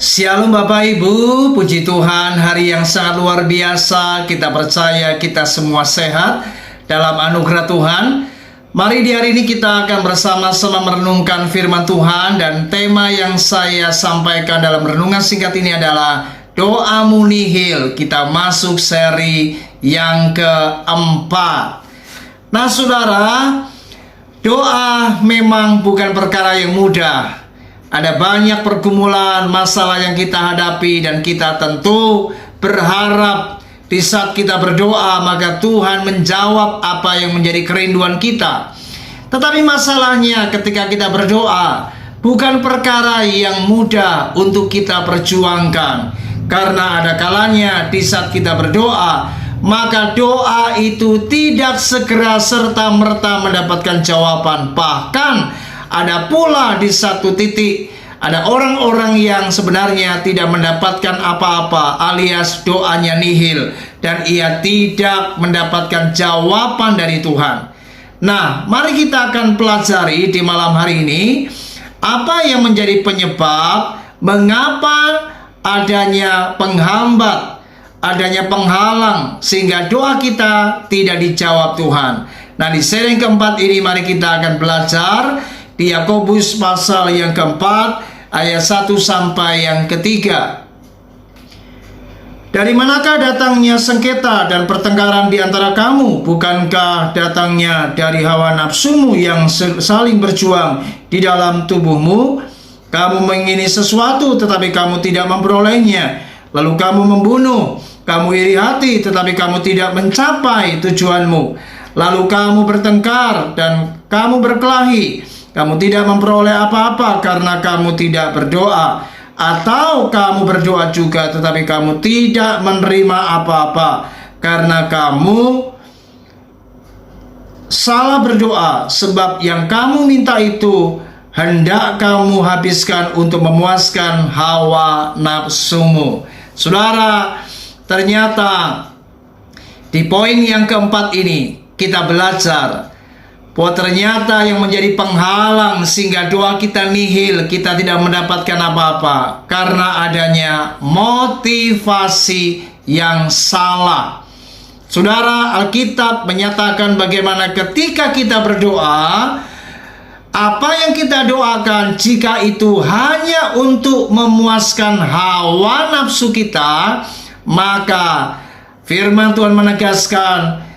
Shalom Bapak Ibu, puji Tuhan, hari yang sangat luar biasa. Kita percaya kita semua sehat dalam anugerah Tuhan. Mari di hari ini kita akan bersama-sama merenungkan firman Tuhan. Dan tema yang saya sampaikan dalam renungan singkat ini adalah Doamu Nihil. Kita masuk seri yang keempat. Nah saudara, doa memang bukan perkara yang mudah. Ada banyak pergumulan, masalah yang kita hadapi, dan kita tentu berharap di saat kita berdoa maka Tuhan menjawab apa yang menjadi kerinduan kita. Tetapi masalahnya ketika kita berdoa bukan perkara yang mudah untuk kita perjuangkan. Karena ada kalanya di saat kita berdoa maka doa itu tidak segera serta-merta mendapatkan jawaban. Bahkan ada pula di satu titik ada orang-orang yang sebenarnya tidak mendapatkan apa-apa, alias doanya nihil, dan ia tidak mendapatkan jawaban dari Tuhan. Nah, mari kita akan pelajari di malam hari ini apa yang menjadi penyebab mengapa adanya penghambat, adanya penghalang sehingga doa kita tidak dijawab Tuhan. Nah, di seri yang keempat ini mari kita akan belajar di Yakobus pasal yang keempat ayat 1 sampai yang ketiga. Dari manakah datangnya sengketa dan pertengkaran di antara kamu? Bukankah datangnya dari hawa nafsumu yang saling berjuang di dalam tubuhmu? Kamu mengingini sesuatu tetapi kamu tidak memperolehnya. Lalu kamu membunuh. Kamu iri hati tetapi kamu tidak mencapai tujuanmu. Lalu kamu bertengkar dan kamu berkelahi. Kamu tidak memperoleh apa-apa karena kamu tidak berdoa. Atau kamu berdoa juga tetapi kamu tidak menerima apa-apa karena kamu salah berdoa. Sebab yang kamu minta itu hendak kamu habiskan untuk memuaskan hawa nafsumu. Saudara, ternyata di poin yang keempat ini kita belajar bahwa ternyata yang menjadi penghalang sehingga doa kita nihil, kita tidak mendapatkan apa-apa, karena adanya motivasi yang salah. Saudara, Alkitab menyatakan bagaimana ketika kita berdoa, apa yang kita doakan jika itu hanya untuk memuaskan hawa nafsu kita, maka firman Tuhan menegaskan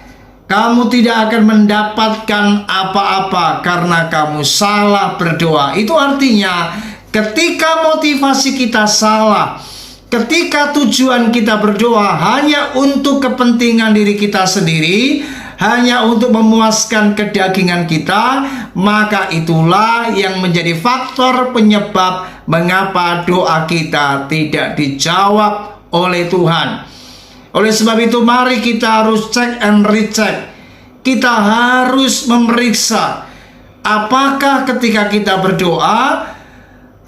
kamu tidak akan mendapatkan apa-apa karena kamu salah berdoa. Itu artinya ketika motivasi kita salah, ketika tujuan kita berdoa hanya untuk kepentingan diri kita sendiri, hanya untuk memuaskan kedagingan kita, maka itulah yang menjadi faktor penyebab mengapa doa kita tidak dijawab oleh Tuhan. Oleh sebab itu mari kita harus check and recheck. Kita harus memeriksa apakah ketika kita berdoa,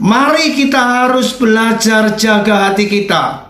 mari kita harus belajar jaga hati kita.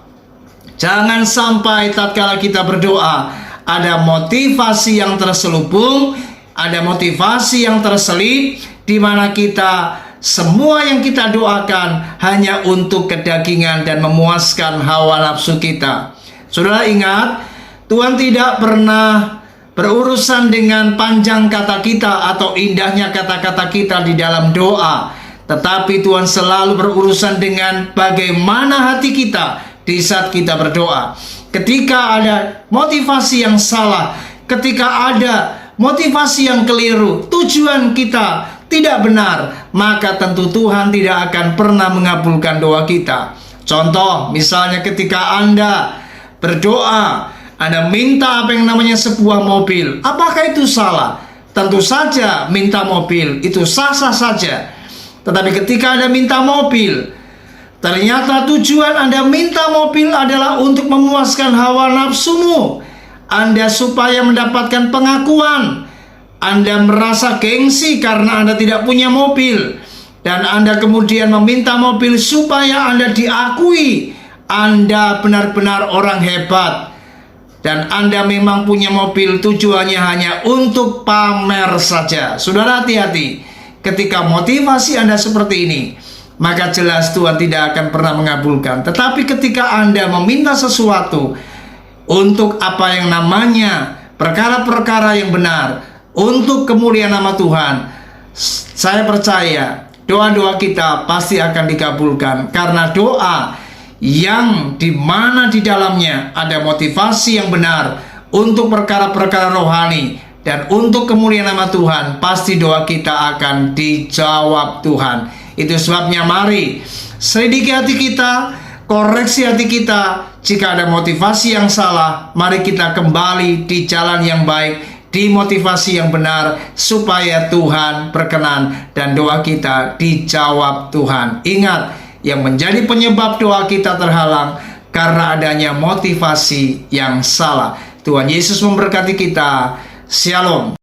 Jangan sampai tatkala kita berdoa ada motivasi yang terselubung, ada motivasi yang terselip, di mana kita semua yang kita doakan hanya untuk kedagingan dan memuaskan hawa nafsu kita. Saudara ingat, Tuhan tidak pernah berurusan dengan panjang kata kita atau indahnya kata-kata kita di dalam doa. Tetapi Tuhan selalu berurusan dengan bagaimana hati kita di saat kita berdoa. Ketika ada motivasi yang salah, ketika ada motivasi yang keliru, tujuan kita tidak benar, maka tentu Tuhan tidak akan pernah mengabulkan doa kita. Contoh, misalnya ketika Anda berdoa, Anda minta apa yang namanya sebuah mobil. Apakah itu salah? Tentu saja minta mobil itu sah-sah saja. Tetapi ketika Anda minta mobil, ternyata tujuan Anda minta mobil adalah untuk memuaskan hawa nafsumu, Anda supaya mendapatkan pengakuan, Anda merasa gengsi karena Anda tidak punya mobil, dan Anda kemudian meminta mobil supaya Anda diakui Anda benar-benar orang hebat, dan Anda memang punya mobil, tujuannya hanya untuk pamer saja. Saudara, hati-hati ketika motivasi Anda seperti ini. maka jelas Tuhan tidak akan pernah mengabulkan. Tetapi ketika Anda meminta sesuatu untuk apa yang namanya perkara-perkara yang benar, untuk kemuliaan nama Tuhan, saya percaya doa-doa kita pasti akan dikabulkan. Karena doa yang dimana di dalamnya ada motivasi yang benar untuk perkara-perkara rohani dan untuk kemuliaan nama Tuhan, pasti doa kita akan dijawab Tuhan. Itu sebabnya mari selidiki hati kita, koreksi hati kita. Jika ada motivasi yang salah, mari kita kembali di jalan yang baik, di motivasi yang benar, supaya Tuhan berkenan dan doa kita dijawab Tuhan. Ingat, yang menjadi penyebab doa kita terhalang karena adanya motivasi yang salah. Tuhan Yesus memberkati kita. Shalom.